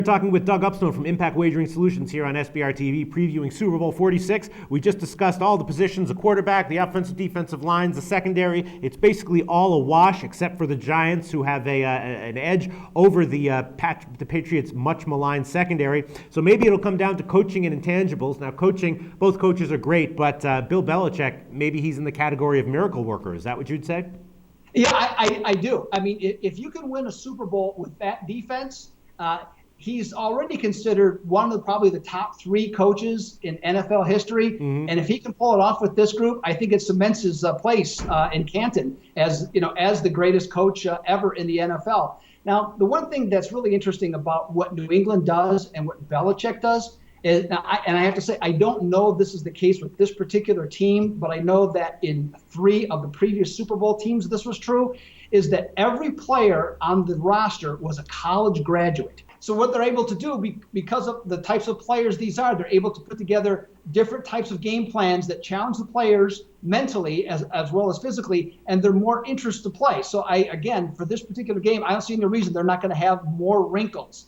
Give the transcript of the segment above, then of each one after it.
We're talking with Doug Upstone from Impact Wagering Solutions here on SBRtv, previewing Super Bowl 46. We just discussed all the positions, the quarterback, the offensive, defensive lines, the secondary. It's basically all a wash except for the Giants, who have an edge over the Patriots' much maligned secondary. So maybe it'll come down to coaching and intangibles. Now, coaching, both coaches are great, but Bill Belichick, maybe he's in the category of miracle worker. Is that what you'd say? Yeah, I do. I mean, if you can win a Super Bowl with that defense, he's already considered one of probably the top three coaches in NFL history. Mm-hmm. And if he can pull it off with this group, I think it cements his place in Canton as the greatest coach ever in the NFL. Now, the one thing that's really interesting about what New England does and what Belichick does is, and I have to say, I don't know if this is the case with this particular team, but I know that in 3 of the previous Super Bowl teams this was true, is that every player on the roster was a college graduate. So what they're able to do, because of the types of players these are, they're able to put together different types of game plans that challenge the players mentally as well as physically, and they're more interested to play. So again, for this particular game, I don't see any reason they're not going to have more wrinkles.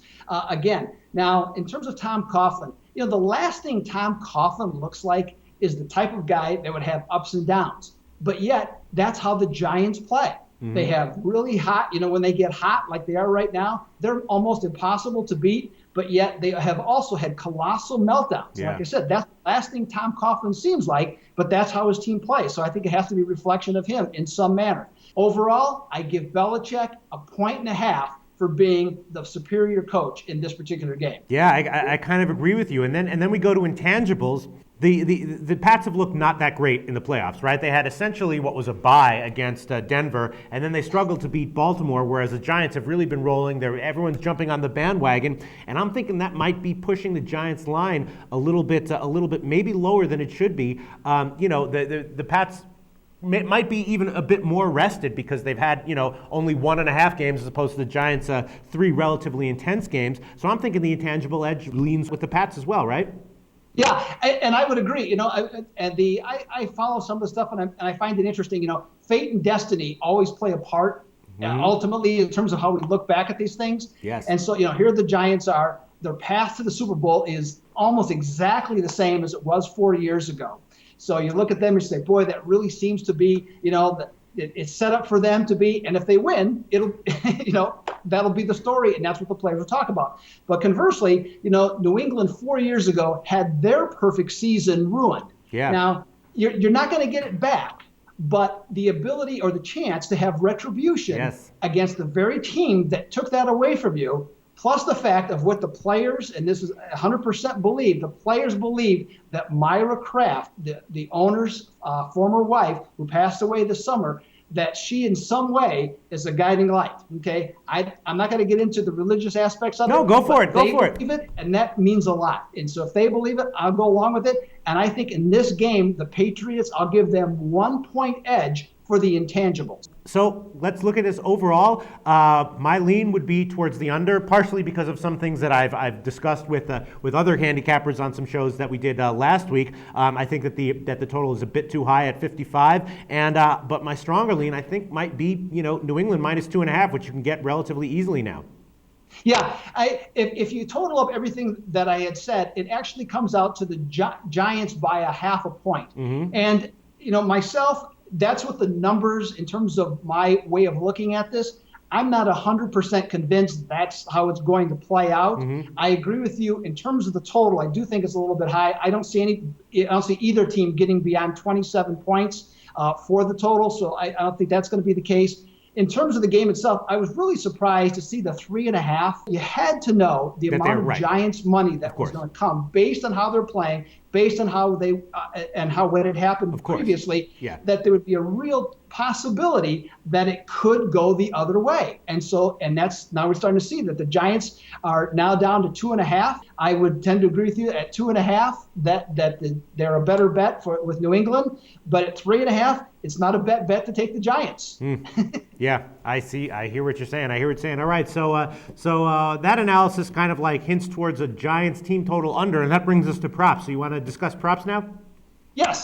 Now, in terms of Tom Coughlin, the last thing Tom Coughlin looks like is the type of guy that would have ups and downs. But yet, that's how the Giants play. Mm-hmm. They have really hot, when they get hot like they are right now, they're almost impossible to beat, but yet they have also had colossal meltdowns. Yeah. Like I said, that's the last thing Tom Coughlin seems like, but that's how his team plays. So I think it has to be a reflection of him in some manner. Overall, I give Belichick 1.5 points for being the superior coach in this particular game. Yeah, I kind of agree with you. And then we go to intangibles. The Pats have looked not that great in the playoffs, right? They had essentially what was a bye against Denver, and then they struggled to beat Baltimore, whereas the Giants have really been rolling. Everyone's jumping on the bandwagon, and I'm thinking that might be pushing the Giants' line a little bit maybe lower than it should be. The Pats might be even a bit more rested because they've had, only 1.5 games as opposed to the Giants' 3 relatively intense games. So I'm thinking the intangible edge leans with the Pats as well, right? Yeah, and I would agree. I follow some of the stuff, and I find it interesting. Fate and destiny always play a part, ultimately, in terms of how we look back at these things. Yes. And so, here the Giants are. Their path to the Super Bowl is almost exactly the same as it was 4 years ago. So you look at them and say, boy, that really seems to be, it's set up for them to be. And if they win, it'll, that'll be the story. And that's what the players will talk about. But conversely, New England 4 years ago had their perfect season ruined. Yeah. Now, you're not going to get it back. But the ability or the chance to have retribution against the very team that took that away from you, plus the fact of what the players, and this is 100% believe, the players believe that Myra Kraft, the owner's former wife who passed away this summer, that she in some way is a guiding light. Okay, I'm not going to get into the religious aspects of it. No, go for it. Go for it. They believe it, and that means a lot. And so if they believe it, I'll go along with it. And I think in this game, the Patriots, I'll give them 1 point edge for the intangibles. So let's look at this overall. My lean would be towards the under, partially because of some things that I've discussed with other handicappers on some shows that we did last week. I think that the total is a bit too high at 55, but my stronger lean I think might be New England minus 2.5, which you can get relatively easily now. Yeah, if you total up everything that I had said, it actually comes out to the Giants by 0.5 point. Mm-hmm. And myself, that's what the numbers, in terms of my way of looking at this, I'm not 100% convinced that's how it's going to play out. Mm-hmm. I agree with you in terms of the total. I do think it's a little bit high. I don't see either team getting beyond 27 points for the total, so I don't think that's going to be the case. In terms of the game itself, I was really surprised to see the 3.5. You had to know the amount of Giants money that was going to come based on how they're playing, based on how they and how what had happened previously, that there would be a real possibility that it could go the other way. And that's now we're starting to see that the Giants are now down to 2.5. I would tend to agree with you at 2.5 that they're a better bet with New England, but at 3.5, it's not a bet to take the Giants. Yeah, I see. I hear what you're saying. All right, so that analysis kind of like hints towards a Giants team total under, and that brings us to props. So you want to discuss props now? Yes.